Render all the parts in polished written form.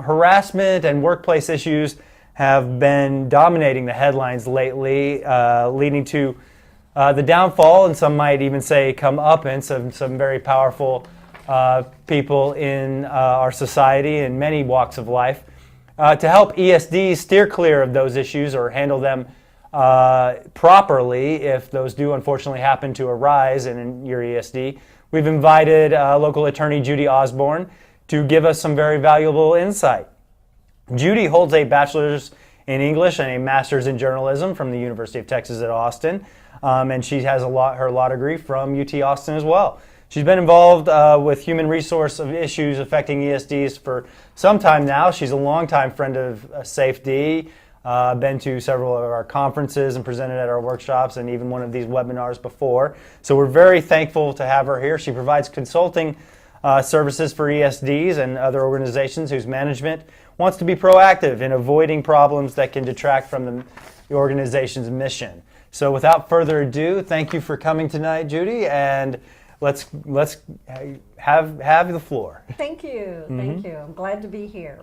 Harassment and workplace issues have been dominating the headlines lately, leading to the downfall, and some might even say comeuppance, of some very powerful people in our society in many walks of life. To help ESDs steer clear of those issues or handle them properly, if those do unfortunately happen to arise in your ESD, we've invited local attorney Judy Osborn to give us some very valuable insight. Judy holds a bachelor's in English and a master's in journalism from the University of Texas at Austin, and she has her law degree from UT Austin as well. She's been involved with human resource issues affecting ESDs for some time now. She's a longtime friend of SAFE-D, been to several of our conferences and presented at our workshops and even one of these webinars before. So we're very thankful to have her here. She provides consulting services for ESDs and other organizations whose management wants to be proactive in avoiding problems that can detract from the organization's mission. So without further ado, thank you for coming tonight, Judy, and let's have the floor. Thank you. Thank you. I'm glad to be here.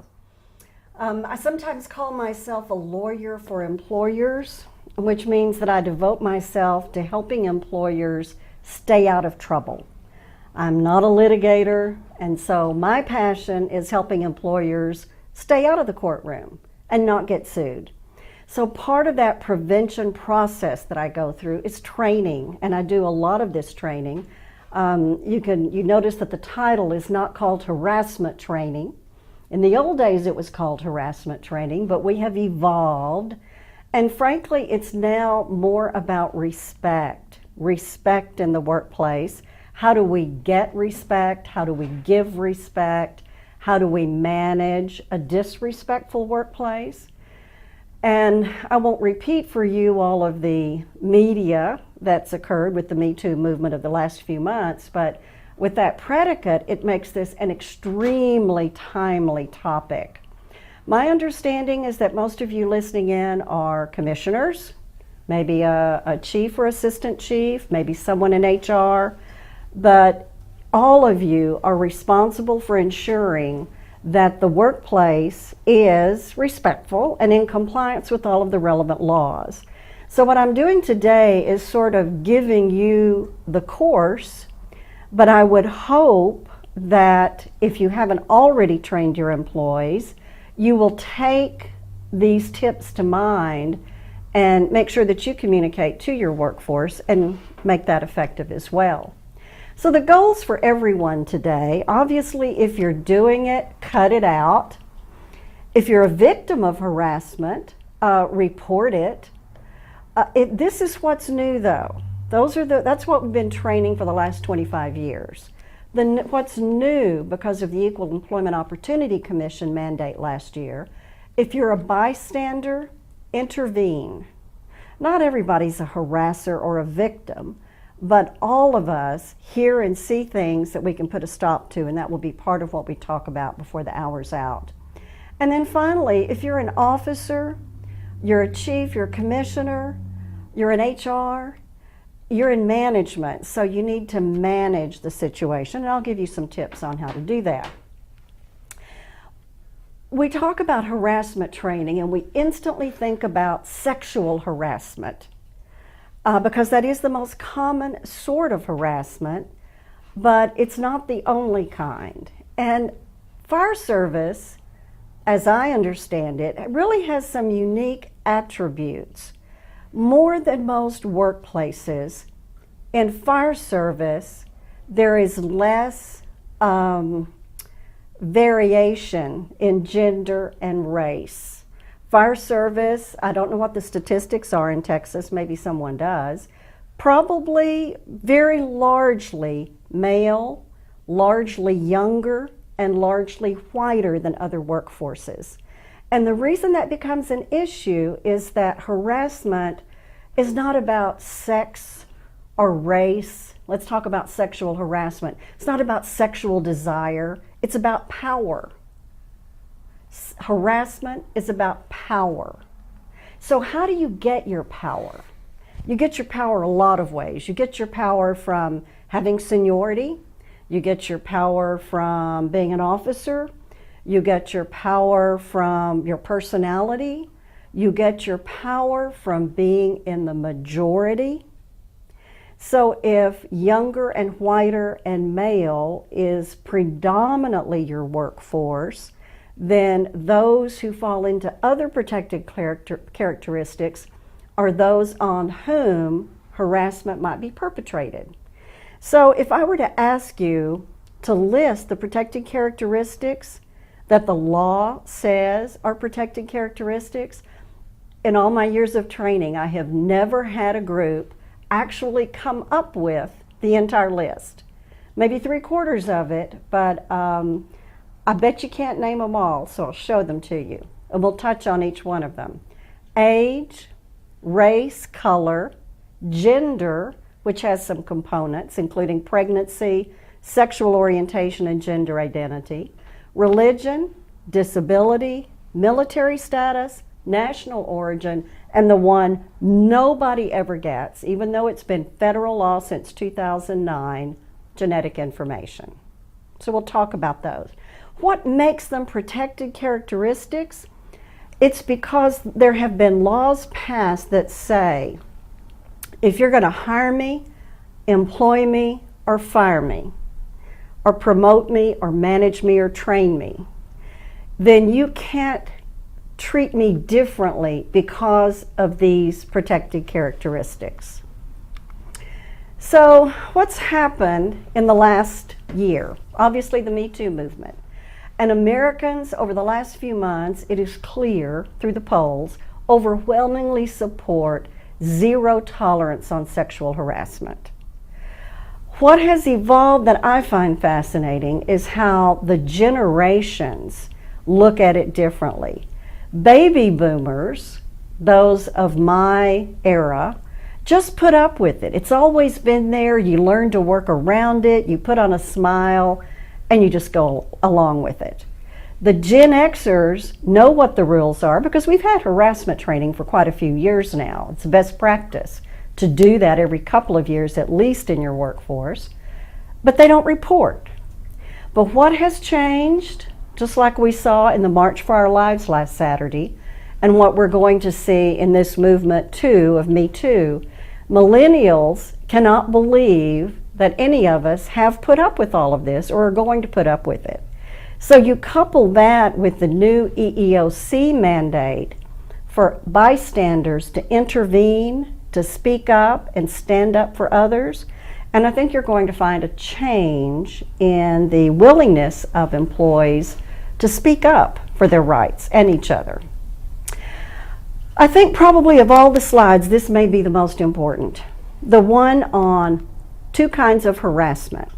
I sometimes call myself a lawyer for employers, which means that I devote myself to helping employers stay out of trouble. I'm not a litigator, and so my passion is helping employers stay out of the courtroom and not get sued. So part of that prevention process that I go through is training, and I do a lot of this training. You notice that the title is not called harassment training. In the old days it was called harassment training, but we have evolved, and frankly it's now more about respect in the workplace. How do we get respect? How do we give respect? How do we manage a disrespectful workplace? And I won't repeat for you all of the media that's occurred with the Me Too movement of the last few months, but with that predicate, it makes this an extremely timely topic. My understanding is that most of you listening in are commissioners, maybe a chief or assistant chief, maybe someone in HR, but all of you are responsible for ensuring that the workplace is respectful and in compliance with all of the relevant laws. So what I'm doing today is sort of giving you the course, but I would hope that if you haven't already trained your employees, you will take these tips to mind and make sure that you communicate to your workforce and make that effective as well. So the goals for everyone today, obviously if you're doing it, cut it out. If you're a victim of harassment, report it. This is what's new though. That's what we've been training for the last 25 years. What's new because of the Equal Employment Opportunity Commission mandate last year, if you're a bystander, intervene. Not everybody's a harasser or a victim, but all of us hear and see things that we can put a stop to, and that will be part of what we talk about before the hour's out. And then finally, if you're an officer, you're a chief, you're a commissioner, you're in HR, you're in management, so you need to manage the situation, and I'll give you some tips on how to do that. We talk about harassment training and we instantly think about sexual harassment. Because that is the most common sort of harassment, but it's not the only kind. And fire service, as I understand it, really has some unique attributes. More than most workplaces, in fire service, there is less variation in gender and race. Fire service, I don't know what the statistics are in Texas, maybe someone does, probably very largely male, largely younger, and largely whiter than other workforces. And the reason that becomes an issue is that harassment is not about sex or race. Let's talk about sexual harassment. It's not about sexual desire, it's about power. Harassment is about power. So how do you get your power? You get your power a lot of ways. You get your power from having seniority. You get your power from being an officer. You get your power from your personality. You get your power from being in the majority. So if younger and whiter and male is predominantly your workforce, then those who fall into other protected characteristics are those on whom harassment might be perpetrated. So if I were to ask you to list the protected characteristics that the law says are protected characteristics, in all my years of training, I have never had a group actually come up with the entire list. Maybe 3/4 of it, but I bet you can't name them all, so I'll show them to you. And we'll touch on each one of them. Age, race, color, gender, which has some components, including pregnancy, sexual orientation, and gender identity, religion, disability, military status, national origin, and the one nobody ever gets, even though it's been federal law since 2009, genetic information. So we'll talk about those. What makes them protected characteristics? It's because there have been laws passed that say, if you're going to hire me, employ me, or fire me, or promote me, or manage me, or train me, then you can't treat me differently because of these protected characteristics. So what's happened in the last year? Obviously the Me Too movement. And Americans over the last few months, it is clear through the polls, overwhelmingly support zero tolerance on sexual harassment. What has evolved that I find fascinating is how the generations look at it differently. Baby boomers, those of my era, just put up with it. It's always been there. You learn to work around it. You put on a smile and you just go along with it. The Gen Xers know what the rules are because we've had harassment training for quite a few years now. It's best practice to do that every couple of years at least in your workforce, but they don't report. But what has changed, just like we saw in the March for Our Lives last Saturday, and what we're going to see in this movement too of Me Too, millennials cannot believe that any of us have put up with all of this or are going to put up with it. So you couple that with the new EEOC mandate for bystanders to intervene, to speak up and stand up for others, and I think you're going to find a change in the willingness of employees to speak up for their rights and each other. I think probably of all the slides, this may be the most important. The one on 2 kinds of harassment.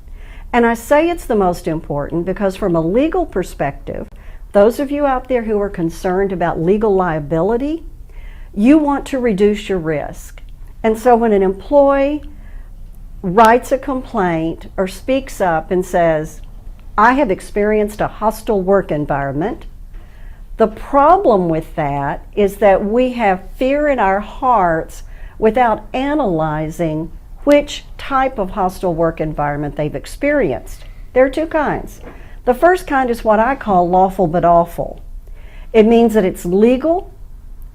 And I say it's the most important because from a legal perspective, those of you out there who are concerned about legal liability, you want to reduce your risk. And so when an employee writes a complaint or speaks up and says, I have experienced a hostile work environment, the problem with that is that we have fear in our hearts without analyzing which type of hostile work environment they've experienced. There are 2 kinds. The first kind is what I call lawful but awful. It means that it's legal,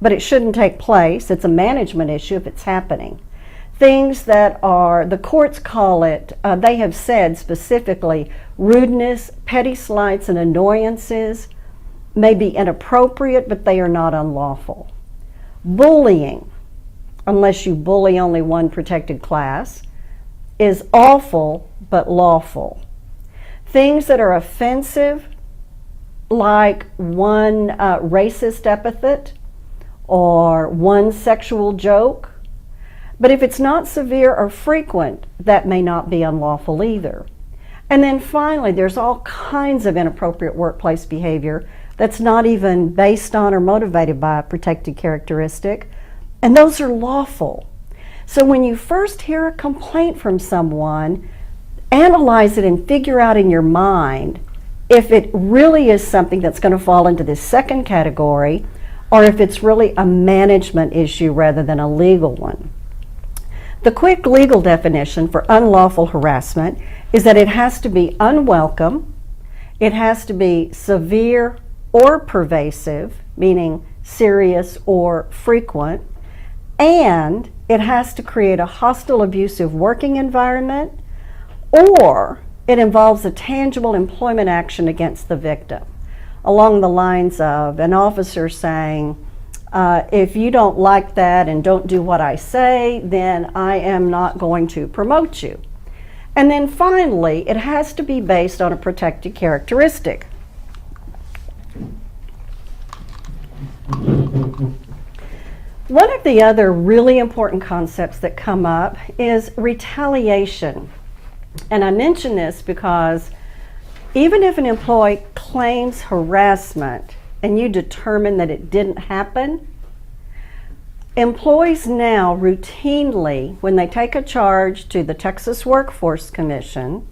but it shouldn't take place. It's a management issue if it's happening. Things that are, the courts call it, they have said specifically, rudeness, petty slights, and annoyances may be inappropriate, but they are not unlawful. Bullying, unless you bully only one protected class, is awful but lawful. Things that are offensive, like one racist epithet or one sexual joke, but if it's not severe or frequent, that may not be unlawful either. And then finally, there's all kinds of inappropriate workplace behavior that's not even based on or motivated by a protected characteristic, and those are lawful. So when you first hear a complaint from someone, analyze it and figure out in your mind if it really is something that's going to fall into this second category, or if it's really a management issue rather than a legal one. The quick legal definition for unlawful harassment is that it has to be unwelcome, It has to be severe or pervasive, meaning serious or frequent, and it has to create a hostile, abusive working environment, or it involves a tangible employment action against the victim, along the lines of an officer saying, if you don't like that and don't do what I say, then I am not going to promote you. And then finally, it has to be based on a protected characteristic. One of the other really important concepts that come up is retaliation. And I mention this because even if an employee claims harassment and you determine that it didn't happen, employees now routinely, when they take a charge to the Texas Workforce Commission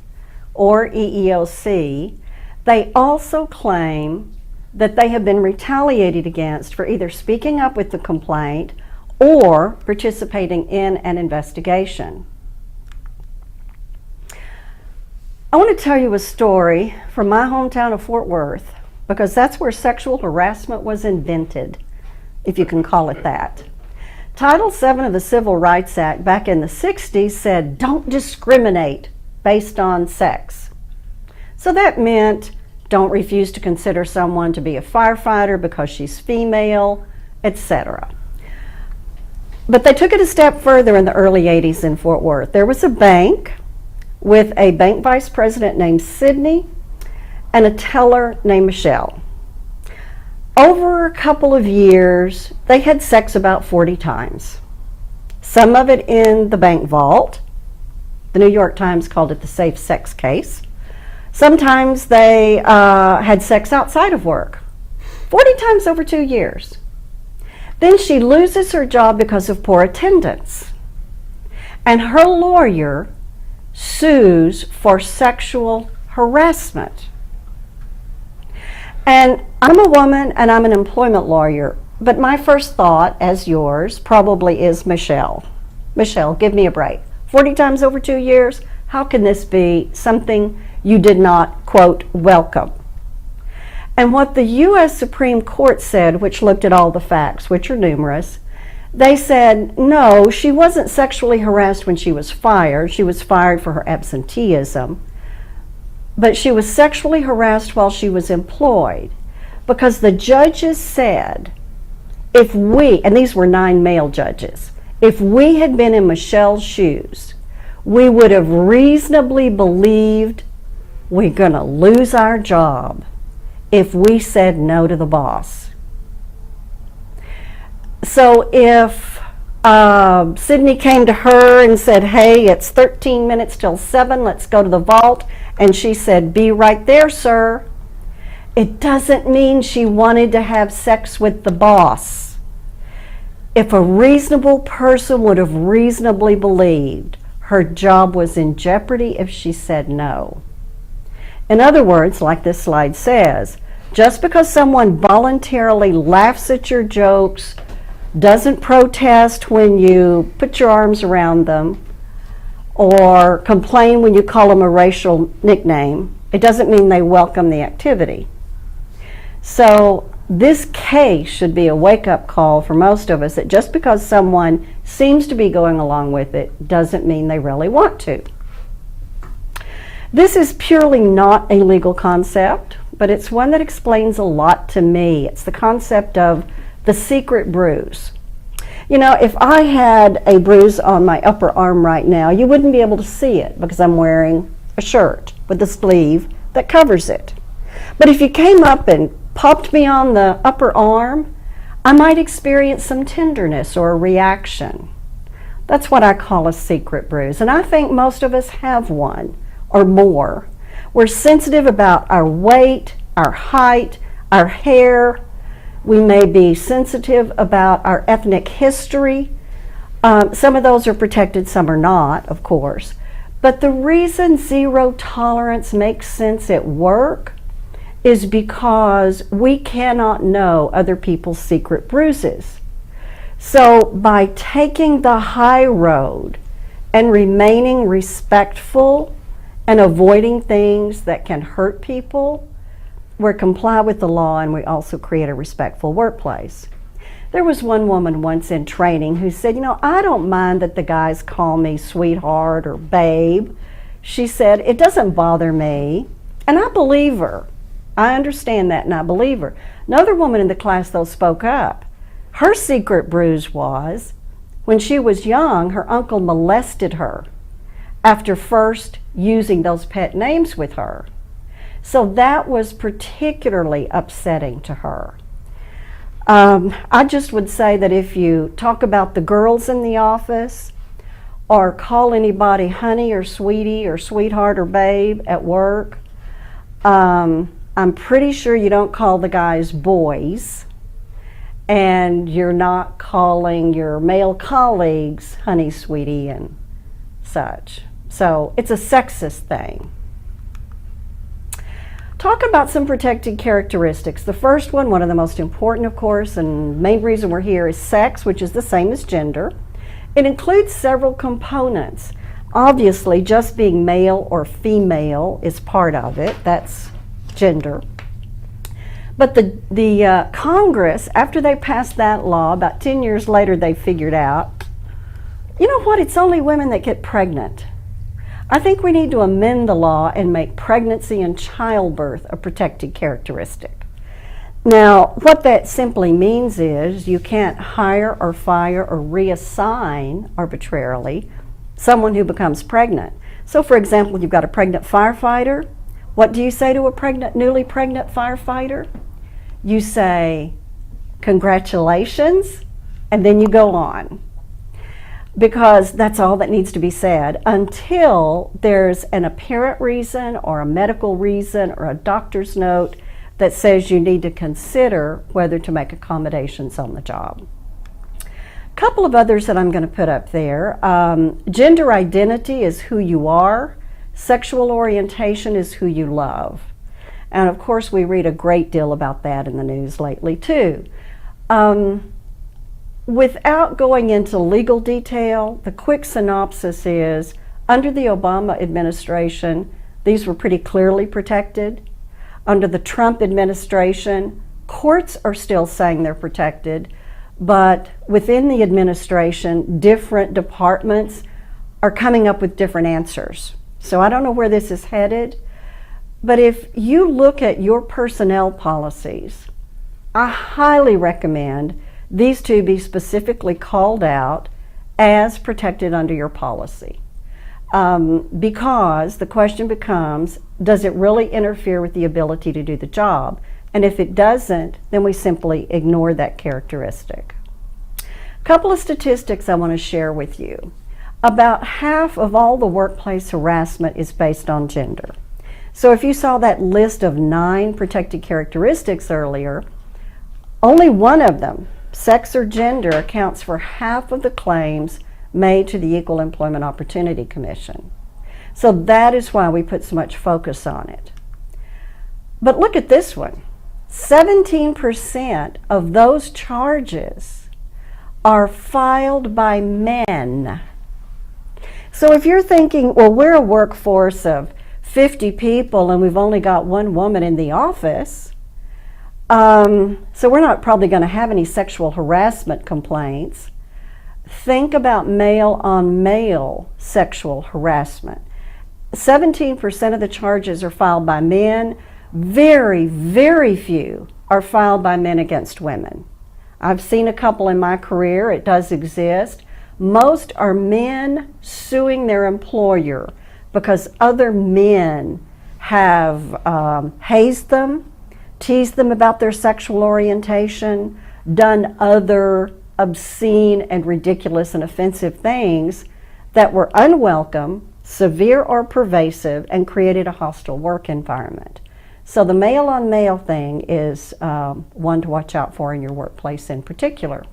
or EEOC, they also claim that they have been retaliated against for either speaking up with the complaint or participating in an investigation. I want to tell you a story from my hometown of Fort Worth, because that's where sexual harassment was invented, if you can call it that. Title VII of the Civil Rights Act back in the 60s said, don't discriminate based on sex. So that meant don't refuse to consider someone to be a firefighter because she's female, etc. But they took it a step further in the early 80s in Fort Worth. There was a bank with a bank vice president named Sidney and a teller named Michelle. Over a couple of years, they had sex about 40 times. Some of it in the bank vault. The New York Times called it the safe sex case. Sometimes they had sex outside of work. 40 times over 2 years. Then she loses her job because of poor attendance. And her lawyer sues for sexual harassment. And I'm a woman and I'm an employment lawyer, but my first thought, as yours, probably is Michelle. Michelle, give me a break. 40 times over 2 years, how can this be something you did not, quote, welcome? And what the U.S. Supreme Court said, which looked at all the facts, which are numerous, they said, no, she wasn't sexually harassed when she was fired. She was fired for her absenteeism. But she was sexually harassed while she was employed, because the judges said, if we, and these were 9 male judges, if we had been in Michelle's shoes, we would have reasonably believed we're going to lose our job if we said no to the boss. So if Sydney came to her and said, hey, it's 13 minutes till 7, let's go to the vault, and she said, be right there, sir, it doesn't mean she wanted to have sex with the boss. If a reasonable person would have reasonably believed her job was in jeopardy if she said no. In other words, like this slide says, just because someone voluntarily laughs at your jokes, doesn't protest when you put your arms around them, or complain when you call them a racial nickname, it doesn't mean they welcome the activity. So this case should be a wake-up call for most of us that just because someone seems to be going along with it doesn't mean they really want to. This is purely not a legal concept, but it's one that explains a lot to me. It's the concept of the secret bruise. You know, if I had a bruise on my upper arm right now, you wouldn't be able to see it because I'm wearing a shirt with a sleeve that covers it. But if you came up and popped me on the upper arm, I might experience some tenderness or a reaction. That's what I call a secret bruise, and I think most of us have one or more. We're sensitive about our weight, our height, our hair. We may be sensitive about our ethnic history. Some of those are protected, some are not, of course. But the reason zero tolerance makes sense at work is because we cannot know other people's secret bruises. So by taking the high road and remaining respectful and avoiding things that can hurt people, we comply with the law, and we also create a respectful workplace. There was one woman once in training who said, you know, I don't mind that the guys call me sweetheart or babe. She said, it doesn't bother me. And I believe her. I understand that, and I believe her. Another woman in the class, though, spoke up. Her secret bruise was, when she was young, her uncle molested her after first using those pet names with her. So that was particularly upsetting to her. I just would say that if you talk about the girls in the office or call anybody honey or sweetie or sweetheart or babe at work, I'm pretty sure you don't call the guys boys, and you're not calling your male colleagues honey, sweetie, and such. So it's a sexist thing. Talk about some protected characteristics. The first one of the most important, of course, and main reason we're here is sex, which is the same as gender. It includes several components. Obviously, just being male or female is part of it. That's gender. But the Congress, after they passed that law, about 10 years later, they figured out, you know what, it's only women that get pregnant. I think we need to amend the law and make pregnancy and childbirth a protected characteristic. Now, what that simply means is you can't hire or fire or reassign arbitrarily someone who becomes pregnant. So, for example, you've got a pregnant firefighter. What do you say to a newly pregnant firefighter? You say, congratulations, and then you go on. Because that's all that needs to be said until there's an apparent reason or a medical reason or a doctor's note that says you need to consider whether to make accommodations on the job. A couple of others that I'm going to put up there. Gender identity is who you are. Sexual orientation is who you love. And of course, we read a great deal about that in the news lately too. Without going into legal detail, the quick synopsis is, under the Obama administration, these were pretty clearly protected. Under the Trump administration, courts are still saying they're protected, but within the administration, different departments are coming up with different answers. So I don't know where this is headed, but if you look at your personnel policies, I highly recommend these two be specifically called out as protected under your policy. Because the question becomes, does it really interfere with the ability to do the job? And if it doesn't, then we simply ignore that characteristic. A couple of statistics I want to share with you. About half of all the workplace harassment is based on gender. So if you saw that list of 9 protected characteristics earlier, only one of them, sex or gender, accounts for half of the claims made to the Equal Employment Opportunity Commission. So that is why we put so much focus on it. But look at this one. 17% of those charges are filed by men. So if you're thinking, well, we're a workforce of 50 people and we've only got one woman in the office, so we're not probably going to have any sexual harassment complaints. Think about male-on-male sexual harassment. 17% of the charges are filed by men. Very, very few are filed by men against women. I've seen a couple in my career. It does exist. Most are men suing their employer because other men have hazed them, teased them about their sexual orientation, done other obscene and ridiculous and offensive things that were unwelcome, severe or pervasive, and created a hostile work environment. So the male-on-male thing is one to watch out for in your workplace in particular.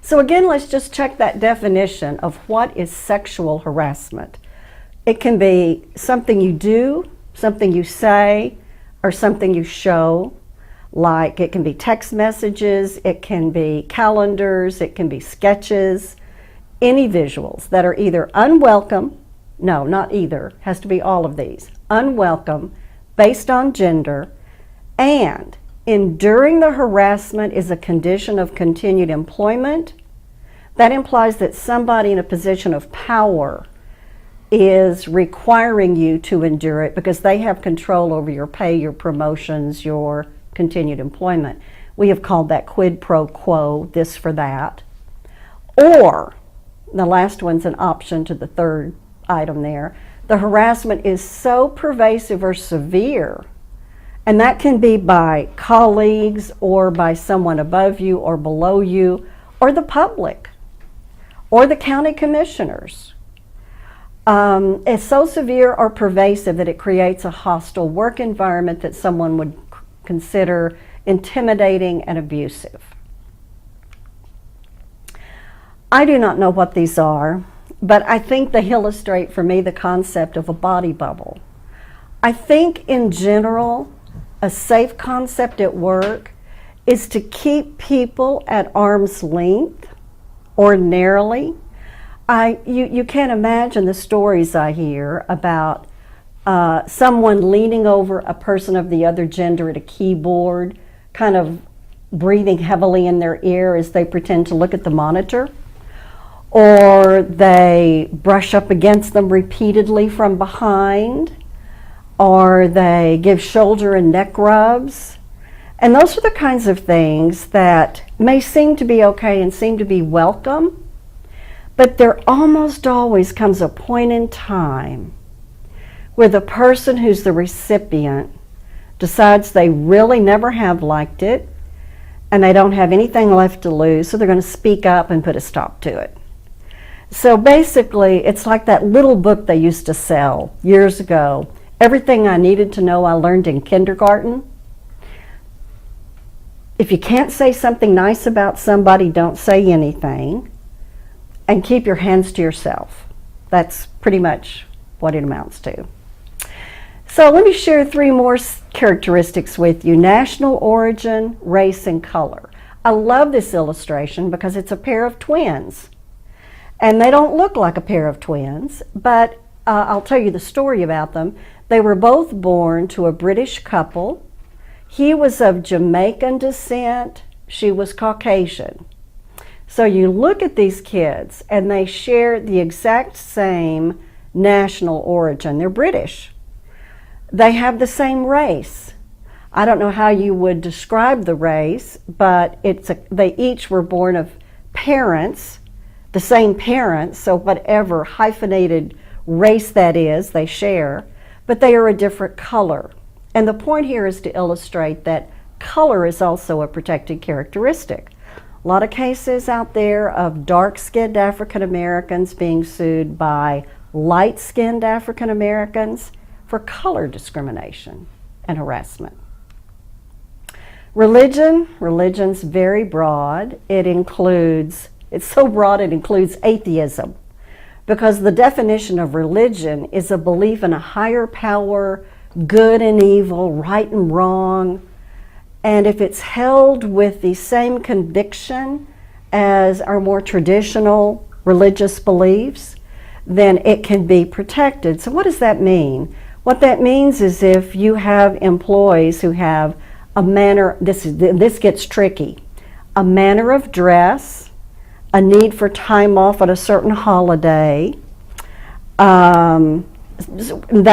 So again, let's just check that definition of what is sexual harassment. It can be something you do, something you say, or something you show. Like it can be text messages, it can be calendars, it can be sketches, any visuals that are either unwelcome, no, not either, has to be all of these, unwelcome, based on gender, and enduring the harassment is a condition of continued employment, that implies that somebody in a position of power is requiring you to endure it because they have control over your pay, your promotions, your continued employment. We have called that quid pro quo, this for that. Or, the last one's an option to the third item there, the harassment is so pervasive or severe, and that can be by colleagues or by someone above you or below you or the public or the county commissioners. It's so severe or pervasive that it creates a hostile work environment that someone would consider intimidating and abusive. I do not know what these are, but I think they illustrate for me the concept of a body bubble. I think in general, a safe concept at work is to keep people at arm's length ordinarily. You can't imagine the stories I hear about someone leaning over a person of the other gender at a keyboard, kind of breathing heavily in their ear as they pretend to look at the monitor, or they brush up against them repeatedly from behind, or they give shoulder and neck rubs. And those are the kinds of things that may seem to be okay and seem to be welcome, but there almost always comes a point in time where the person who's the recipient decides they really never have liked it and they don't have anything left to lose, so they're going to speak up and put a stop to it. So basically, it's like that little book they used to sell years ago, Everything I Needed to Know I Learned in Kindergarten. If you can't say something nice about somebody, don't say anything, and keep your hands to yourself. That's pretty much what it amounts to. So let me share 3 more characteristics with you: national origin, race, and color. I love this illustration because it's a pair of twins. And they don't look like a pair of twins, but I'll tell you the story about them. They were both born to a British couple. He was of Jamaican descent, she was Caucasian. So you look at these kids and they share the exact same national origin. They're British. They have the same race. I don't know how you would describe the race, but they each were born of parents, the same parents, so whatever hyphenated race that is, they share, but they are a different color. And the point here is to illustrate that color is also a protected characteristic. A lot of cases out there of dark-skinned African Americans being sued by light-skinned African Americans for color discrimination and harassment. Religion's very broad. It's so broad it includes atheism, because the definition of religion is a belief in a higher power, good and evil, right and wrong, and if it's held with the same conviction as our more traditional religious beliefs, then it can be protected. So what does that mean? What that means is if you have employees who have a manner, this gets tricky, a manner of dress, a need for time off at a certain holiday, that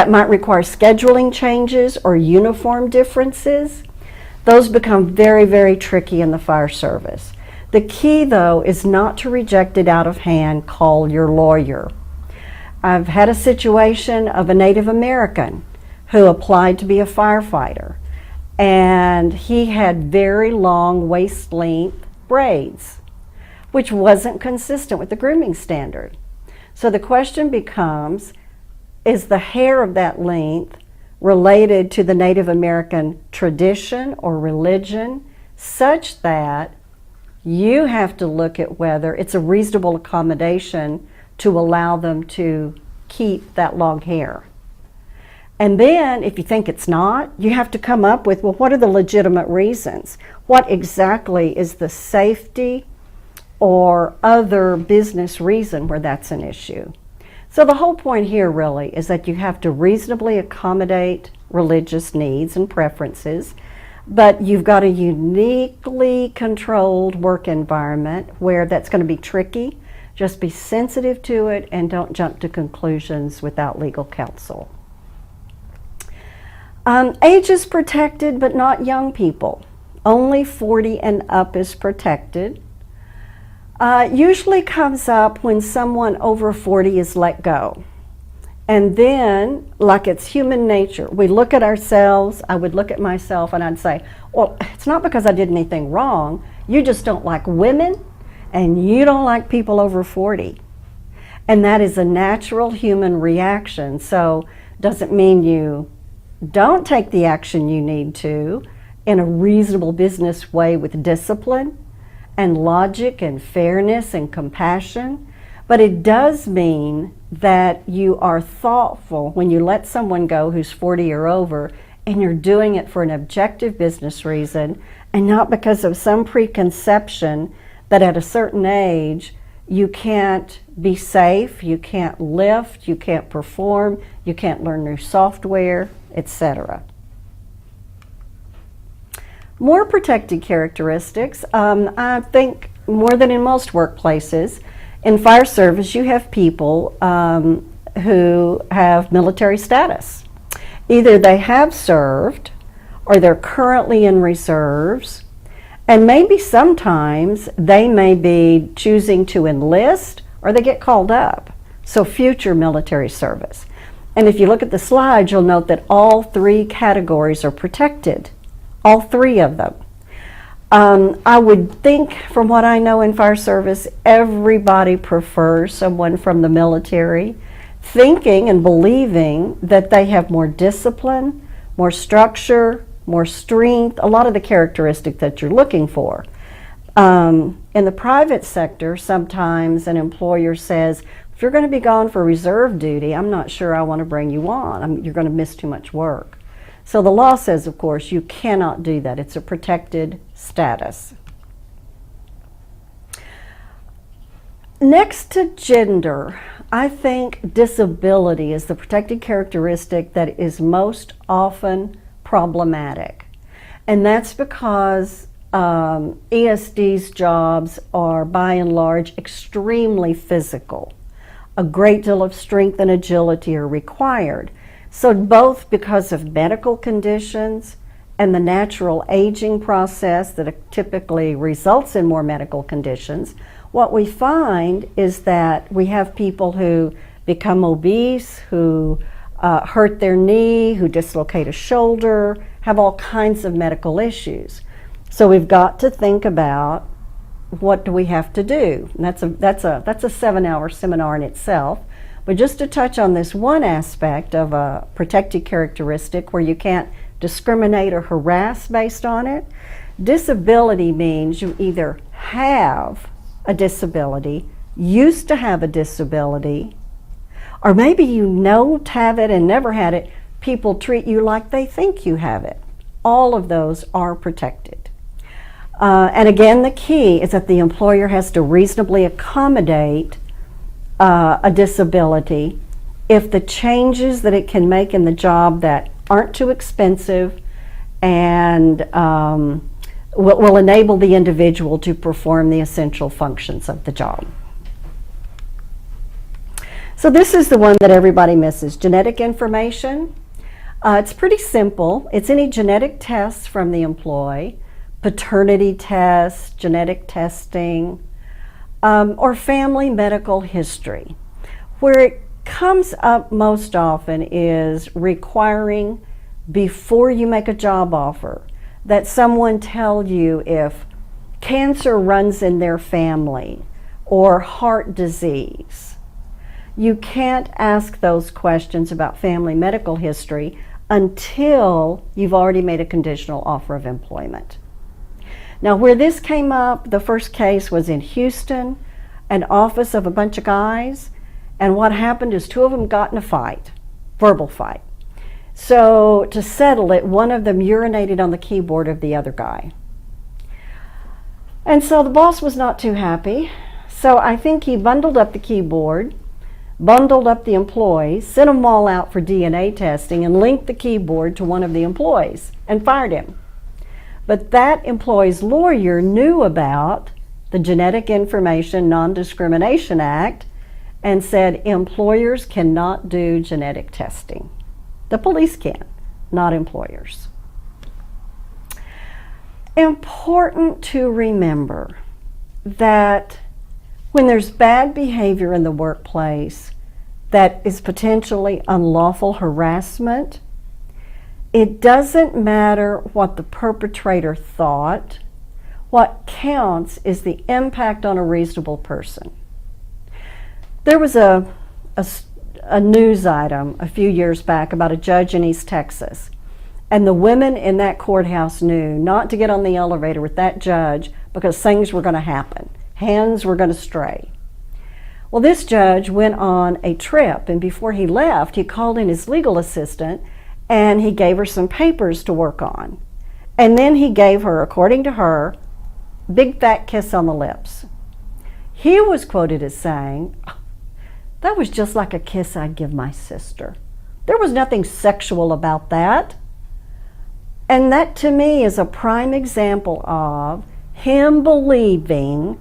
might require scheduling changes or uniform differences, those become very, very tricky in the fire service. The key, though, is not to reject it out of hand. Call your lawyer. I've had a situation of a Native American who applied to be a firefighter, and he had very long waist-length braids, which wasn't consistent with the grooming standard. So the question becomes, is the hair of that length related to the Native American tradition or religion such that you have to look at whether it's a reasonable accommodation to allow them to keep that long hair? And then if you think it's not, you have to come up with, well, what are the legitimate reasons? What exactly is the safety or other business reason where that's an issue? So the whole point here really is that you have to reasonably accommodate religious needs and preferences. but you've got a uniquely controlled work environment where that's going to be tricky. Just be sensitive to it and don't jump to conclusions without legal counsel. Age is protected, but not young people. Only 40 and up is protected. Usually comes up when someone over 40 is let go. And then, like it's human nature, we look at ourselves, I would look at myself and I'd say, well, it's not because I did anything wrong, you just don't like women and you don't like people over 40. And that is a natural human reaction. So doesn't mean you don't take the action you need to in a reasonable business way with discipline and logic and fairness and compassion. But it does mean that you are thoughtful when you let someone go who's 40 or over, and you're doing it for an objective business reason and not because of some preconception that at a certain age you can't be safe, you can't lift, you can't perform, you can't learn new software, etc. More protected characteristics. I think more than in most workplaces, in fire service, you have people who have military status. Either they have served or they're currently in reserves, and maybe sometimes they may be choosing to enlist or they get called up. So future military service. And if you look at the slide, you'll note that all three categories are protected, all three of them. I would think, from what I know in fire service, everybody prefers someone from the military, thinking and believing that they have more discipline, more structure, more strength, a lot of the characteristics that you're looking for. In the private sector, sometimes an employer says, if you're going to be gone for reserve duty, I'm not sure I want to bring you on. You're going to miss too much work. So the law says, of course, you cannot do that. It's a protected status. Next to gender, I think disability is the protected characteristic that is most often problematic. And that's because ESD's jobs are, by and large, extremely physical. A great deal of strength and agility are required. So both because of medical conditions and the natural aging process that typically results in more medical conditions, what we find is that we have people who become obese, who hurt their knee, who dislocate a shoulder, have all kinds of medical issues. So we've got to think about, what do we have to do? And that's a 7-hour seminar in itself. But just to touch on this one aspect of a protected characteristic where you can't discriminate or harass based on it, disability means you either have a disability, used to have a disability, or maybe you know to have it and never had it. People treat you like they think you have it. All of those are protected. And again, the key is that the employer has to reasonably accommodate a disability if the changes that it can make in the job that aren't too expensive and will enable the individual to perform the essential functions of the job. So this is the one that everybody misses, genetic information. It's pretty simple. It's any genetic tests from the employee, paternity tests, genetic testing, or family medical history. Where it comes up most often is requiring, before you make a job offer, that someone tell you if cancer runs in their family or heart disease. You can't ask those questions about family medical history until you've already made a conditional offer of employment. Now, where this came up, the first case was in Houston, an office of a bunch of guys, and what happened is 2 of them got in a fight, verbal fight. So to settle it, one of them urinated on the keyboard of the other guy. And so the boss was not too happy, so I think he bundled up the keyboard, bundled up the employees, sent them all out for DNA testing, and linked the keyboard to one of the employees and fired him. But that employee's lawyer knew about the Genetic Information Non-Discrimination Act and said employers cannot do genetic testing. The police can, not employers. Important to remember that when there's bad behavior in the workplace that is potentially unlawful harassment, it doesn't matter what the perpetrator thought. What counts is the impact on a reasonable person. There was a news item a few years back about a judge in East Texas, and the women in that courthouse knew not to get on the elevator with that judge because things were going to happen. Hands were going to stray. Well, this judge went on a trip, and before he left, he called in his legal assistant and he gave her some papers to work on. And then he gave her, according to her, big fat kiss on the lips. He was quoted as saying, "That was just like a kiss I'd give my sister. There was nothing sexual about that." And that to me is a prime example of him believing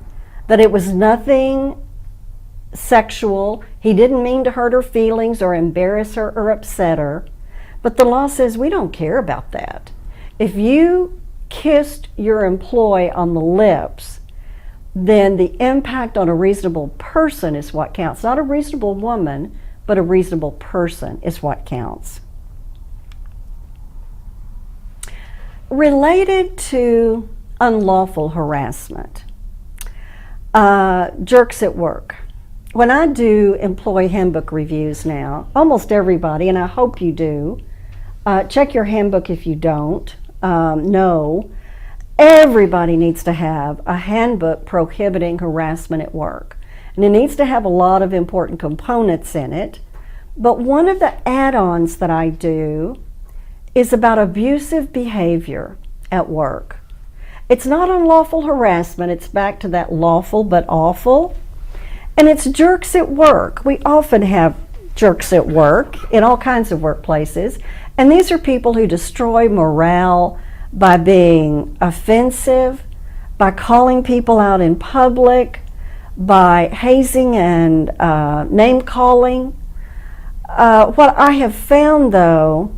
that it was nothing sexual. He didn't mean to hurt her feelings or embarrass her or upset her. But the law says we don't care about that. If you kissed your employee on the lips, then the impact on a reasonable person is what counts. Not a reasonable woman, but a reasonable person is what counts. Related to unlawful harassment, jerks at work. When I do employee handbook reviews now, almost everybody, and I hope you do, check your handbook if you don't, no, everybody needs to have a handbook prohibiting harassment at work. And it needs to have a lot of important components in it. But one of the add-ons that I do is about abusive behavior at work. It's not unlawful harassment, it's back to that lawful but awful. And it's jerks at work. We often have jerks at work in all kinds of workplaces. And these are people who destroy morale by being offensive, by calling people out in public, by hazing and name calling. What I have found, though,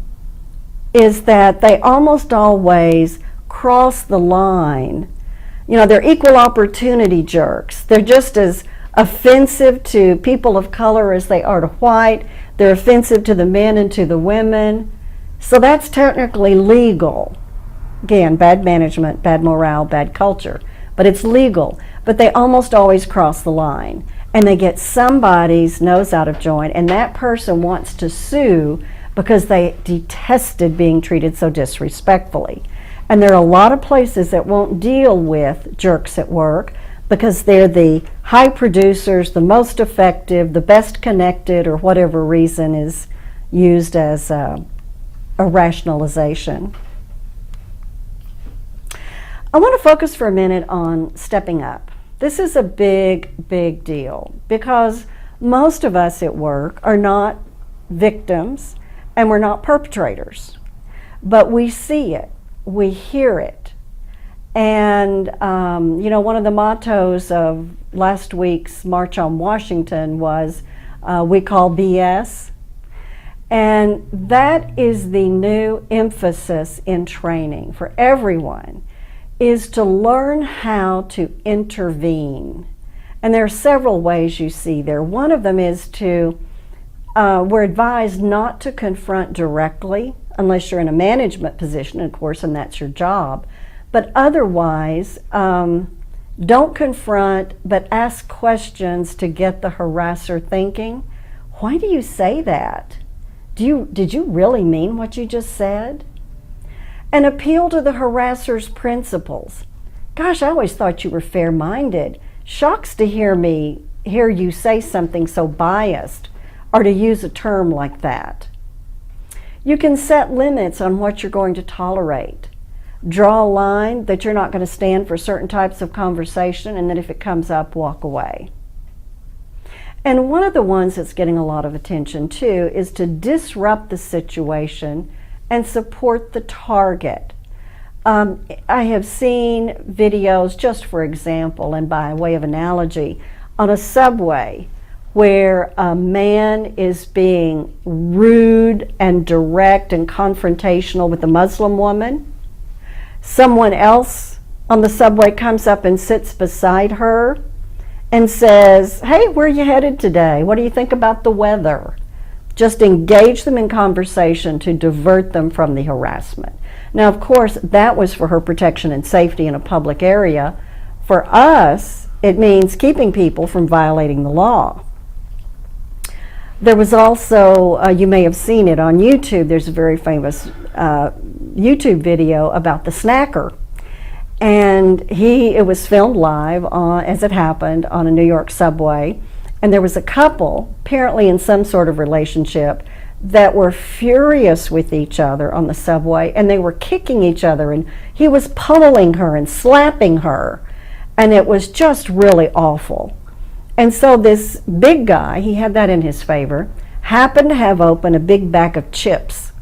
is that they almost always cross the line. You know, they're equal opportunity jerks. They're just as offensive to people of color as they are to white. They're offensive to the men and to the women. So that's technically legal. Again, bad management, bad morale, bad culture. But it's legal. But they almost always cross the line. And they get somebody's nose out of joint, and that person wants to sue because they detested being treated so disrespectfully. And there are a lot of places that won't deal with jerks at work because they're the high producers, the most effective, the best connected, or whatever reason is used as a rationalization. I want to focus for a minute on stepping up. This is a big, big deal because most of us at work are not victims and we're not perpetrators, but we see it, we hear it. And, you know, one of the mottos of last week's March on Washington was, we call BS. And that is the new emphasis in training for everyone, is to learn how to intervene. And there are several ways you see there. One of them is we're advised not to confront directly unless you're in a management position, of course, and that's your job. But otherwise, don't confront, but ask questions to get the harasser thinking. Why do you say that? Did you really mean what you just said? And appeal to the harasser's principles. Gosh, I always thought you were fair-minded. Shocks to hear you say something so biased, or to use a term like that. You can set limits on what you're going to tolerate. Draw a line that you're not going to stand for certain types of conversation, and that if it comes up, walk away. And one of the ones that's getting a lot of attention too is to disrupt the situation and support the target. I have seen videos, just for example, and by way of analogy, on a subway where a man is being rude and direct and confrontational with a Muslim woman. Someone else on the subway comes up and sits beside her and says, "Hey, where are you headed today? What do you think about the weather?" Just engage them in conversation to divert them from the harassment. Now, of course, that was for her protection and safety in a public area. For us, it means keeping people from violating the law. There was also, you may have seen it on YouTube, there's a very famous YouTube video about the snacker. And it was filmed live, as it happened, on a New York subway. And there was a couple, apparently in some sort of relationship, that were furious with each other on the subway, and they were kicking each other, and he was pummeling her and slapping her. And it was just really awful. And so this big guy, he had that in his favor, happened to have open a big bag of chips.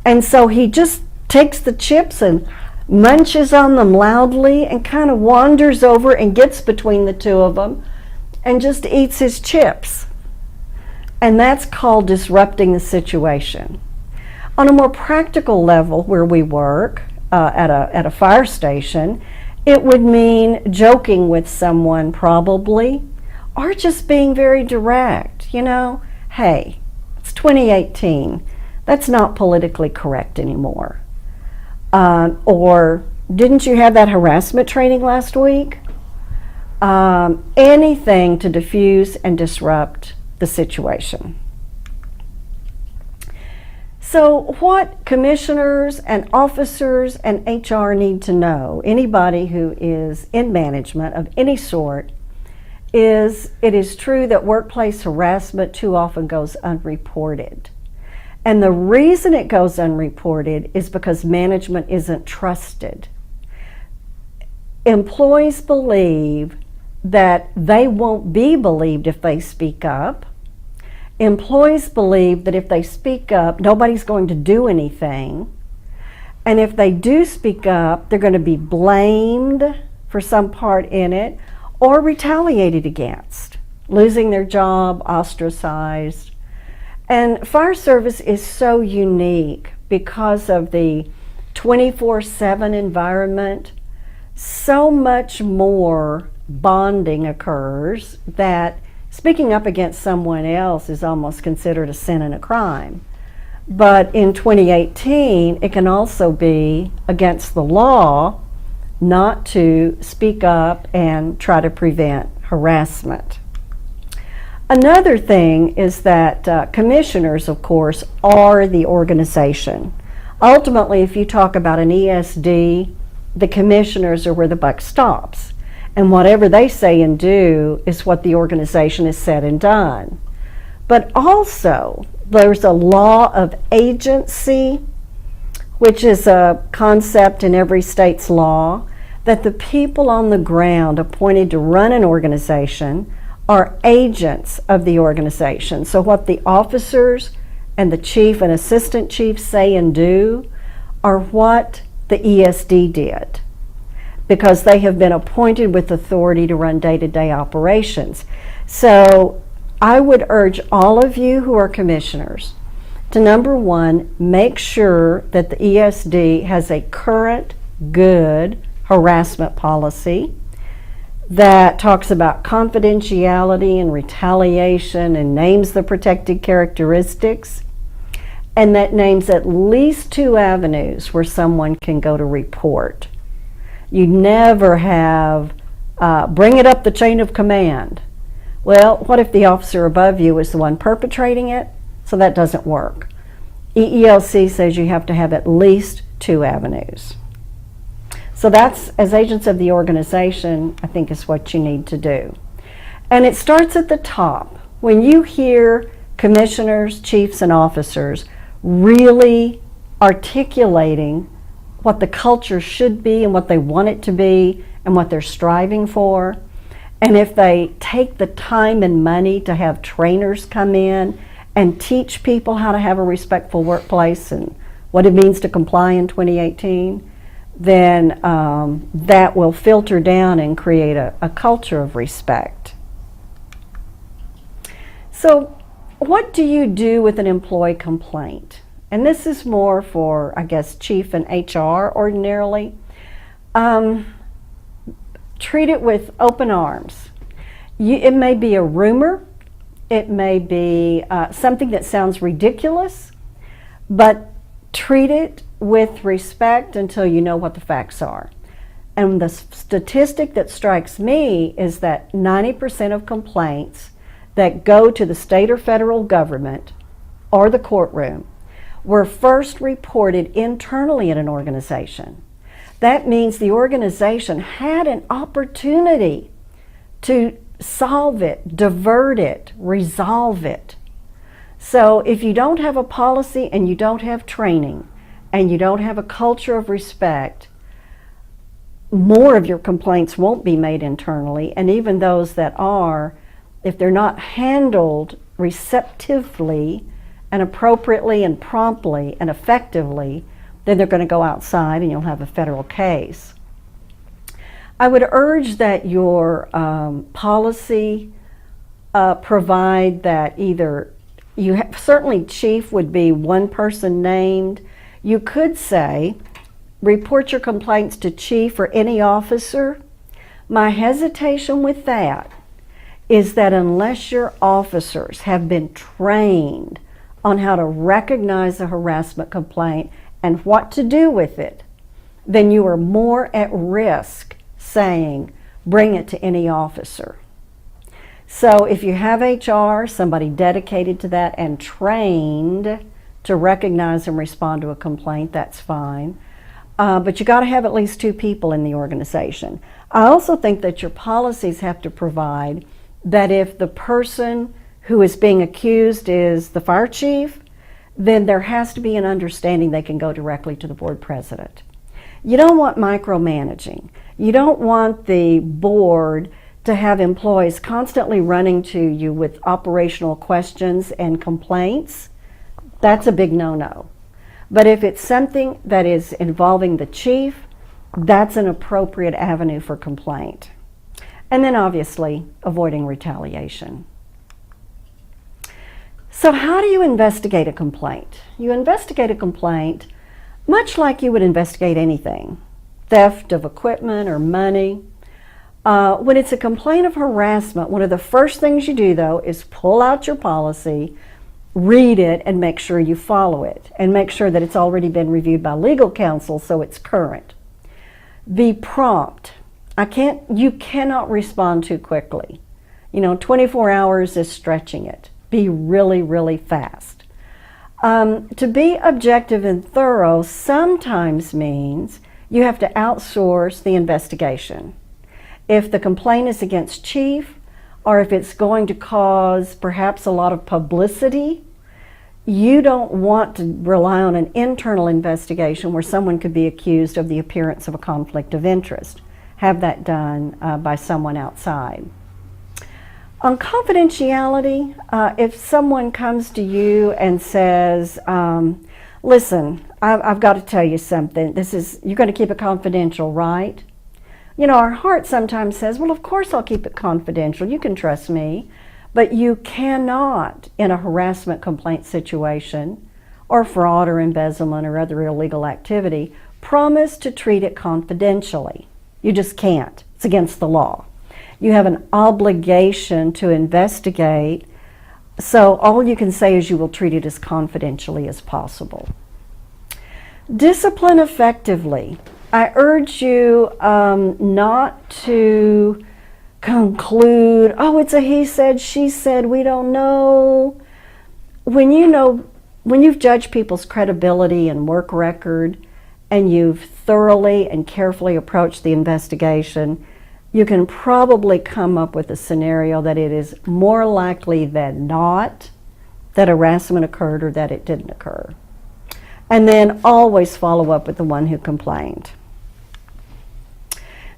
And so he just takes the chips and munches on them loudly and kind of wanders over and gets between the two of them and just eats his chips. And that's called disrupting the situation. On a more practical level where we work, at a fire station, it would mean joking with someone probably, or just being very direct. You know, hey, it's 2018. That's not politically correct anymore. Or didn't you have that harassment training last week? Anything to diffuse and disrupt the situation. So what commissioners and officers and HR need to know, anybody who is in management of any sort, is it is true that workplace harassment too often goes unreported. And the reason it goes unreported is because management isn't trusted. Employees believe that they won't be believed if they speak up. Employees believe that if they speak up, nobody's going to do anything. And if they do speak up, they're going to be blamed for some part in it or retaliated against, losing their job, ostracized. And fire service is so unique because of the 24/7 environment. So much more bonding occurs that speaking up against someone else is almost considered a sin and a crime. But in 2018, it can also be against the law not to speak up and try to prevent harassment. Another thing is that commissioners, of course, are the organization. Ultimately, if you talk about an ESD, the commissioners are where the buck stops. And whatever they say and do is what the organization has said and done. But also, there's a law of agency, which is a concept in every state's law, that the people on the ground appointed to run an organization are agents of the organization. So what the officers and the chief and assistant chief say and do are what the ESD did, because they have been appointed with authority to run day-to-day operations. So I would urge all of you who are commissioners to, number one, make sure that the ESD has a current, good harassment policy that talks about confidentiality and retaliation and names the protected characteristics, and that names at least 2 avenues where someone can go to report. You never have, bring it up the chain of command. Well, what if the officer above you is the one perpetrating it? So that doesn't work. EELC says you have to have at least 2 avenues. So that's, as agents of the organization, I think is what you need to do. And it starts at the top. When you hear commissioners, chiefs, and officers really articulating what the culture should be and what they want it to be and what they're striving for, and if they take the time and money to have trainers come in and teach people how to have a respectful workplace and what it means to comply in 2018, then that will filter down and create a culture of respect. So what do you do with an employee complaint? And this is more for, I guess, chief and HR ordinarily. Treat it with open arms. It may be a rumor, it may be something that sounds ridiculous, but treat it with respect until you know what the facts are. And the statistic that strikes me is that 90% of complaints that go to the state or federal government or the courtroom were first reported internally in an organization. That means the organization had an opportunity to solve it, divert it, resolve it. So if you don't have a policy and you don't have training and you don't have a culture of respect, more of your complaints won't be made internally, and even those that are, if they're not handled receptively and appropriately and promptly and effectively, then they're going to go outside and you'll have a federal case. I would urge that your policy provide that either certainly chief would be one person named. You could say, report your complaints to chief or any officer. My hesitation with that is that unless your officers have been trained on how to recognize a harassment complaint and what to do with it, then you are more at risk saying, bring it to any officer. So if you have HR, somebody dedicated to that and trained to recognize and respond to a complaint, that's fine. But you got to have at least 2 people in the organization. I also think that your policies have to provide that if the person who is being accused is the fire chief, then there has to be an understanding they can go directly to the board president. You don't want micromanaging. You don't want the board to have employees constantly running to you with operational questions and complaints. That's a big no-no. But if it's something that is involving the chief, that's an appropriate avenue for complaint. And then obviously avoiding retaliation. So how do you investigate a complaint? You investigate a complaint much like you would investigate anything, theft of equipment or money. When it's a complaint of harassment, one of the first things you do, though, is pull out your policy, read it, and make sure you follow it, and make sure that it's already been reviewed by legal counsel so it's current. Be prompt. You cannot respond too quickly. 24 hours is stretching it. Be really, really fast. To be objective and thorough sometimes means you have to outsource the investigation. If the complaint is against chief, or if it's going to cause perhaps a lot of publicity, you don't want to rely on an internal investigation where someone could be accused of the appearance of a conflict of interest. Have that done by someone outside. On confidentiality, if someone comes to you and says, listen, I've got to tell you something. You're going to keep it confidential, right? Our heart sometimes says, well, of course I'll keep it confidential. You can trust me. But you cannot, in a harassment complaint situation, or fraud or embezzlement or other illegal activity, promise to treat it confidentially. You just can't. It's against the law. You have an obligation to investigate, so all you can say is you will treat it as confidentially as possible. Discipline effectively. I urge you not to conclude, oh, it's a he said, she said, we don't know. When you've judged people's credibility and work record, and you've thoroughly and carefully approached the investigation, you can probably come up with a scenario that it is more likely than not that harassment occurred or that it didn't occur. And then always follow up with the one who complained.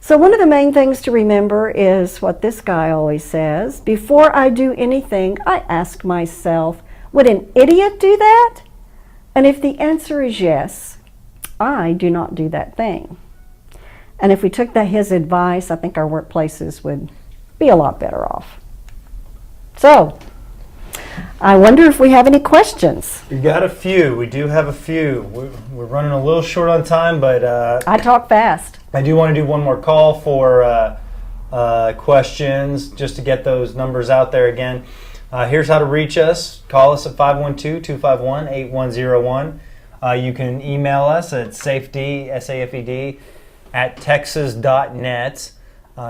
So one of the main things to remember is what this guy always says: before I do anything, I ask myself, would an idiot do that? And if the answer is yes, I do not do that thing. And if we took his advice, I think our workplaces would be a lot better off. So, I wonder if we have any questions. We got a few. We do have a few. We're running a little short on time, but I talk fast. I do want to do one more call for questions, just to get those numbers out there again. Here's how to reach us. Call us at 512-251-8101. You can email us at safety, SAFED, at texas.net.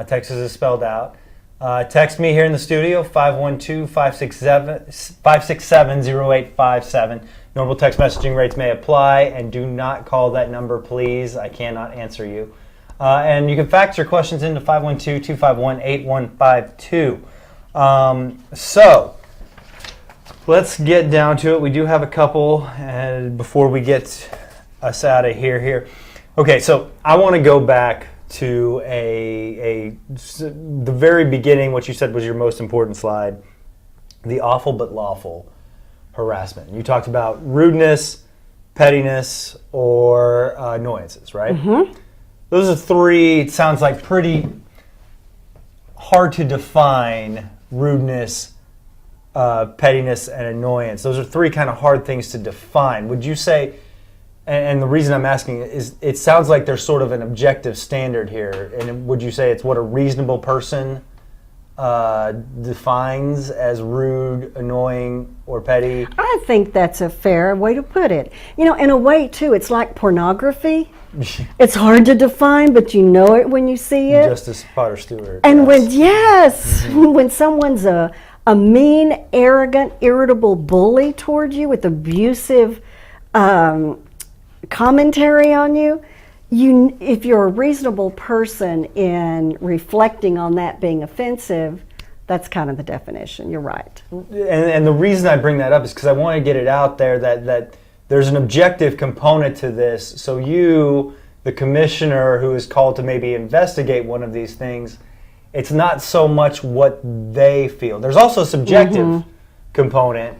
Texas is spelled out. Text me here in the studio, 512-567-0857. Normal text messaging rates may apply, and do not call that number, please. I cannot answer you. And you can fax your questions into 512-251-8152. So, let's get down to it. We do have a couple before we get us out of here. Okay, so I want to go back to the very beginning, what you said was your most important slide, the awful but lawful harassment. You talked about rudeness, pettiness, or annoyances, right? Mm-hmm. Those are three, it sounds like, pretty hard to define: rudeness, pettiness, and annoyance. Those are three kind of hard things to define. Would you say, and the reason I'm asking is it sounds like there's sort of an objective standard here, and would you say it's what a reasonable person defines as rude, annoying, or petty? I think that's a fair way to put it. You know, in a way, too, it's like pornography. It's hard to define, but you know it when you see it. Justice Potter Stewart. And when someone's a mean, arrogant, irritable bully toward you with abusive commentary on you, if you're a reasonable person in reflecting on that being offensive, that's kind of the definition. You're right. And the reason I bring that up is because I want to get it out there that there's an objective component to this. So you, the commissioner who is called to maybe investigate one of these things, it's not so much what they feel. There's also a subjective component.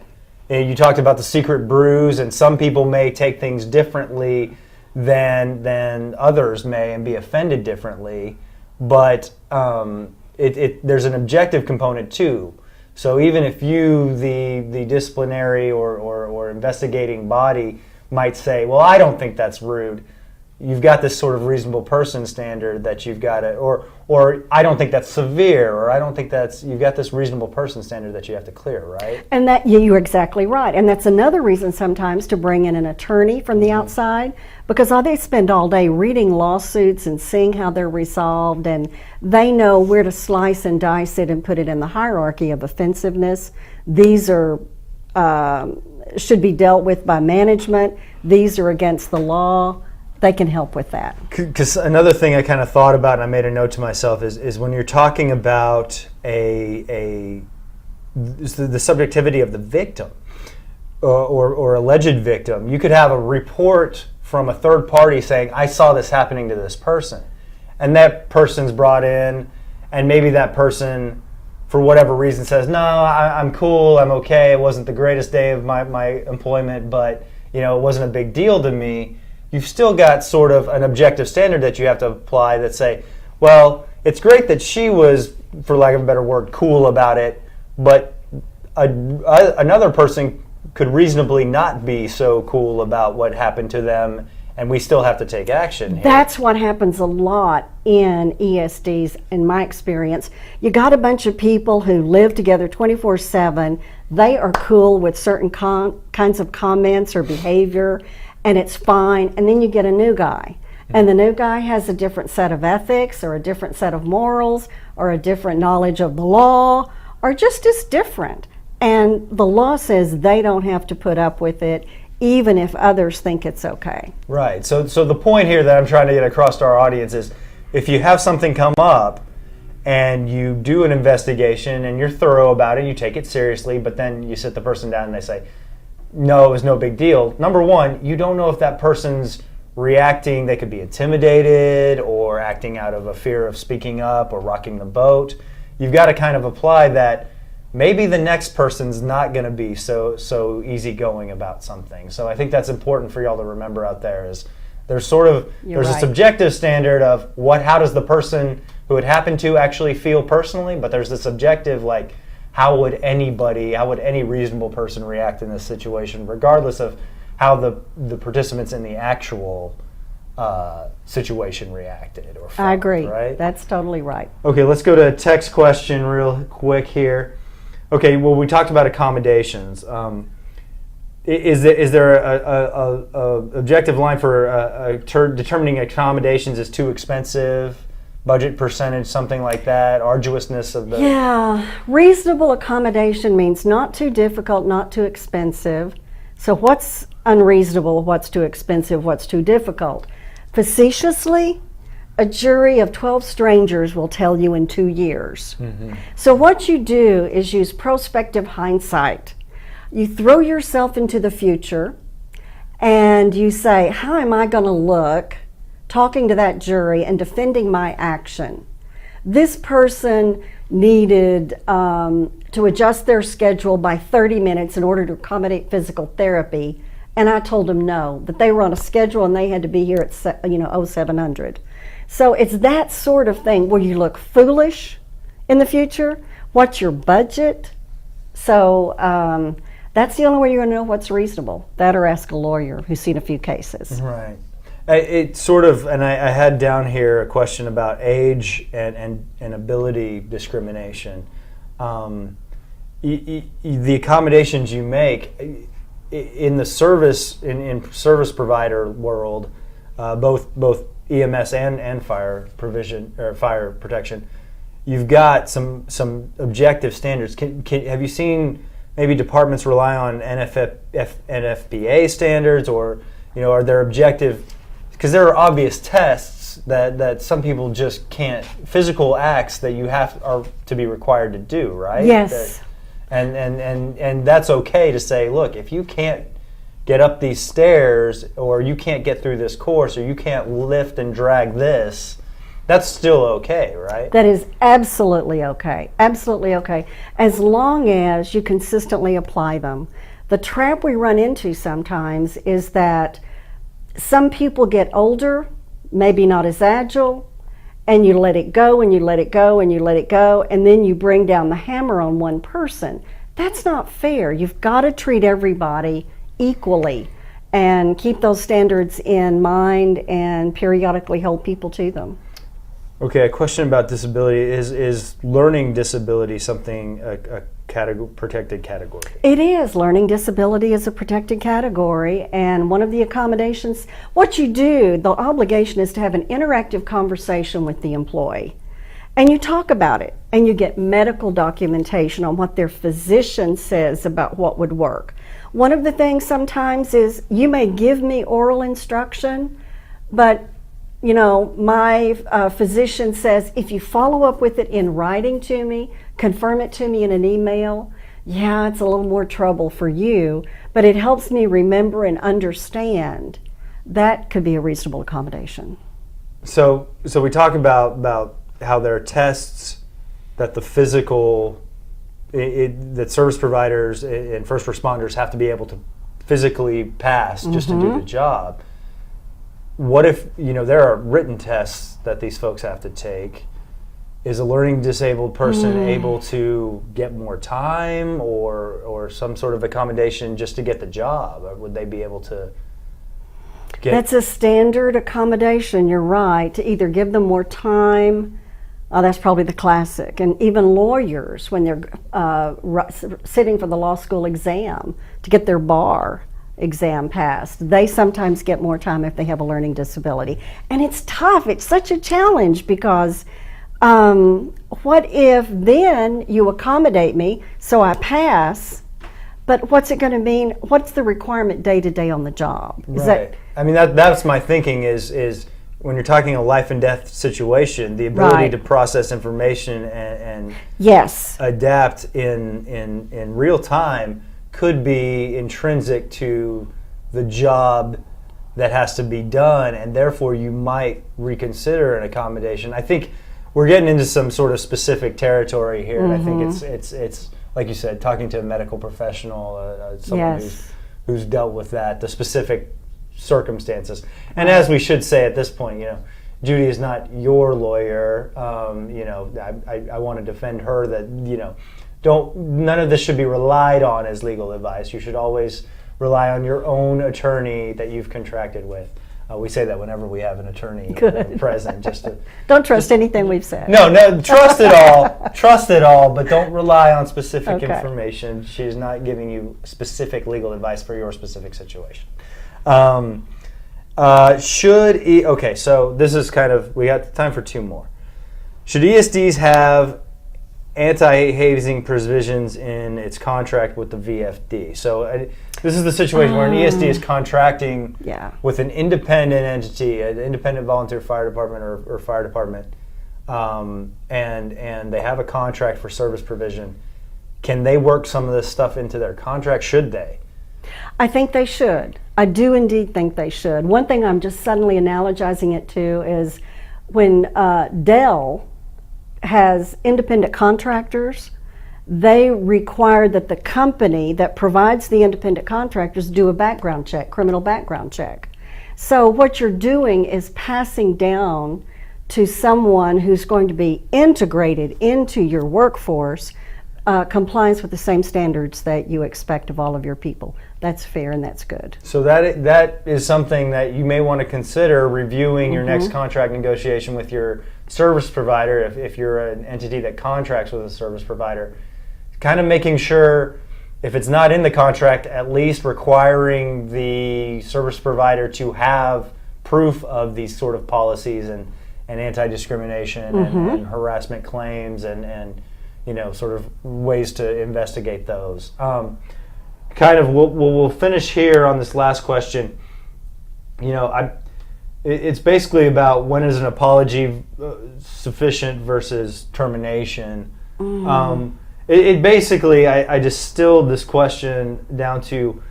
And you talked about the secret bruise, and some people may take things differently than others may and be offended differently. But there's an objective component too. So even if you, the disciplinary or investigating body, might say, well, I don't think that's rude, you've got this sort of reasonable person standard that you've got to, or I don't think that's severe, or I don't think that's, you've got this reasonable person standard that you have to clear, right? And that you're exactly right. And that's another reason sometimes to bring in an attorney from the outside, because they spend all day reading lawsuits and seeing how they're resolved, and they know where to slice and dice it and put it in the hierarchy of offensiveness. These are should be dealt with by management. These are against the law. They can help with that. Because another thing I kind of thought about, and I made a note to myself, is when you're talking about the subjectivity of the victim or alleged victim, you could have a report from a third party saying, I saw this happening to this person. And that person's brought in, and maybe that person, for whatever reason, says, no, I'm cool, I'm okay, it wasn't the greatest day of my employment, but it wasn't a big deal to me. You've still got sort of an objective standard that you have to apply that say, well, it's great that she was, for lack of a better word, cool about it, but another person could reasonably not be so cool about what happened to them, and we still have to take action here. That's what happens a lot in ESDs, in my experience. You got a bunch of people who live together 24/7. They are cool with certain kinds of comments or behavior, and it's fine. And then you get a new guy, and the new guy has a different set of ethics or a different set of morals or a different knowledge of the law, or just as different. And the law says they don't have to put up with it, even if others think it's okay. Right. So the point here that I'm trying to get across to our audience is, if you have something come up and you do an investigation and you're thorough about it, you take it seriously, but then you sit the person down and they say, no, it was no big deal. Number one, you don't know if that person's reacting. They could be intimidated or acting out of a fear of speaking up or rocking the boat. You've got to kind of apply that maybe the next person's not going to be so easygoing about something. So I think that's important for y'all to remember out there, is There's You're a right. subjective standard of how does the person who it happened to actually feel personally, but there's the subjective, like, how would any reasonable person react in this situation, regardless of how the participants in the actual situation reacted or felt, I agree. right? That's totally right. Okay, let's go to a text question real quick here. Okay, well, we talked about accommodations. Is there a objective line for determining accommodations is too expensive, budget percentage, something like that, arduousness of the... Yeah, reasonable accommodation means not too difficult, not too expensive. So what's unreasonable, what's too expensive, what's too difficult? Facetiously, a jury of 12 strangers will tell you in 2 years. Mm-hmm. So what you do is use prospective hindsight. You throw yourself into the future and you say, how am I going to look talking to that jury and defending my action? This person needed to adjust their schedule by 30 minutes in order to accommodate physical therapy, and I told them no, that they were on a schedule and they had to be here at 0700. So it's that sort of thing where you look foolish in the future. What's your budget? So that's the only way you're going to know what's reasonable. That or ask a lawyer who's seen a few cases. Right. It sort of, and I had down here a question about age and ability discrimination. The accommodations you make in the service provider world, both EMS and fire provision or fire protection, you've got some objective standards. Have you seen maybe departments rely on NFPA standards, or are there objective? Because there are obvious tests that some people just can't, physical acts that you are to be required to do, right? Yes. And that's okay to say, look, if you can't get up these stairs, or you can't get through this course, or you can't lift and drag this, that's still okay, right? That is absolutely okay. Absolutely okay. As long as you consistently apply them. The trap we run into sometimes is that some people get older, maybe not as agile, and you let it go and you let it go and you let it go, and then you bring down the hammer on one person. That's not fair. You've got to treat everybody equally and keep those standards in mind and periodically hold people to them. Okay, a question about disability. Is learning disability something a protected category? It is. Learning disability is a protected category, and one of the accommodations, what you do, the obligation is to have an interactive conversation with the employee. And you talk about it, and you get medical documentation on what their physician says about what would work. One of the things sometimes is you may give me oral instruction, but my physician says if you follow up with it in writing to me, confirm it to me in an email, yeah, it's a little more trouble for you, but it helps me remember and understand. That could be a reasonable accommodation. So we talk about how there are tests that the physical, that service providers and first responders have to be able to physically pass just to do the job. What if, there are written tests that these folks have to take? Is a learning disabled person able to get more time or some sort of accommodation just to get the job? Or would they be able to get... That's a standard accommodation, you're right, to either give them more time. That's probably the classic. And even lawyers, when they're sitting for the law school exam to get their bar exam passed, they sometimes get more time if they have a learning disability. And it's tough. It's such a challenge because what if then you accommodate me so I pass, but what's it going to mean? What's the requirement day to day on the job? Right. That's my thinking is when you're talking a life and death situation, the ability to process information and yes, adapt in real time could be intrinsic to the job that has to be done, and therefore you might reconsider an accommodation. I think we're getting into some sort of specific territory here, and I think it's like you said, talking to a medical professional, someone who's dealt with that, the specific circumstances. And as we should say at this point, Judy is not your lawyer. I want to defend her that, none of this should be relied on as legal advice. You should always rely on your own attorney that you've contracted with. We say that whenever we have an attorney present, just to don't trust anything we've said. No, trust it all, but don't rely on specific information. She's not giving you specific legal advice for your specific situation. So this is we got time for two more. Should ESDs have anti-hazing provisions in its contract with the VFD? So this is the situation where an ESD is contracting with an independent entity, an independent volunteer fire department or fire department, and they have a contract for service provision. Can they work some of this stuff into their contract? Should they? I think they should. I do indeed think they should. One thing I'm just suddenly analogizing it to is when Dell has independent contractors, they require that the company that provides the independent contractors do a background check, criminal background check. So what you're doing is passing down to someone who's going to be integrated into your workforce compliance with the same standards that you expect of all of your people. That's fair and that's good. So that is something that you may want to consider reviewing your next contract negotiation with your service provider, if you're an entity that contracts with a service provider. Kind of making sure, if it's not in the contract, at least requiring the service provider to have proof of these sort of policies and anti-discrimination and harassment claims and sort of ways to investigate those. We'll finish here on this last question. It's basically about when is an apology sufficient versus termination. It basically, I distilled this question down to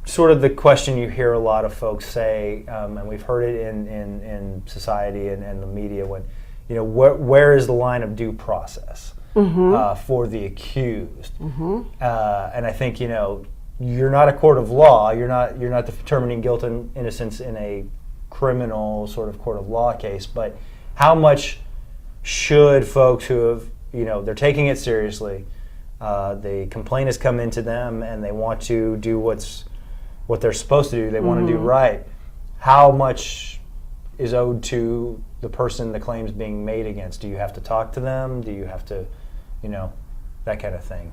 sort of the question you hear a lot of folks say, and we've heard it in society and the media, when, where is the line of due process for the accused? And I think, you're not a court of law. You're not determining guilt and innocence in a criminal sort of court of law case, but how much should folks who have, they're taking it seriously, the complaint has come into them and they want to do what they're supposed to do, they want to do right, how much is owed to the person the claim's being made against? Do you have to talk to them? Do you have to, that kind of thing?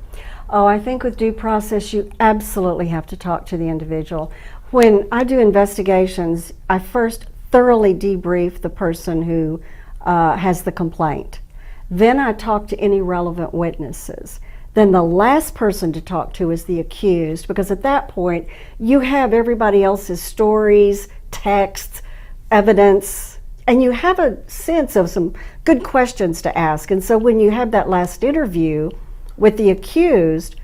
Oh, I think with due process, you absolutely have to talk to the individual. When I do investigations, I first thoroughly debrief the person who has the complaint. Then I talk to any relevant witnesses. Then the last person to talk to is the accused, because at that point, you have everybody else's stories, texts, evidence, and you have a sense of some good questions to ask. And so when you have that last interview with the accused,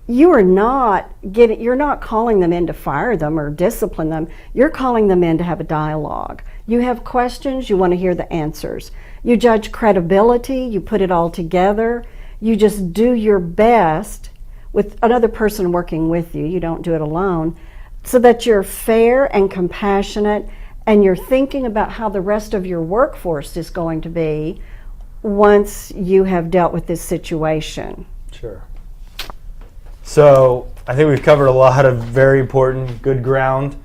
you're not calling them in to fire them or discipline them. You're calling them in to have a dialogue. You have questions, you want to hear the answers. You judge credibility, you put it all together. You just do your best with another person working with you. You don't do it alone, so that you're fair and compassionate, and you're thinking about how the rest of your workforce is going to be once you have dealt with this situation. Sure. So I think we've covered a lot of very important, good ground.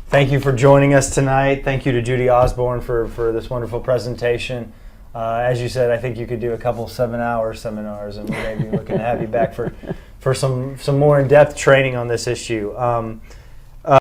Thank you for joining us tonight. Thank you to Judy Osborn for this wonderful presentation. As you said, I think you could do a couple 7-hour seminars, and we may be looking to have you back for some more in-depth training on this issue.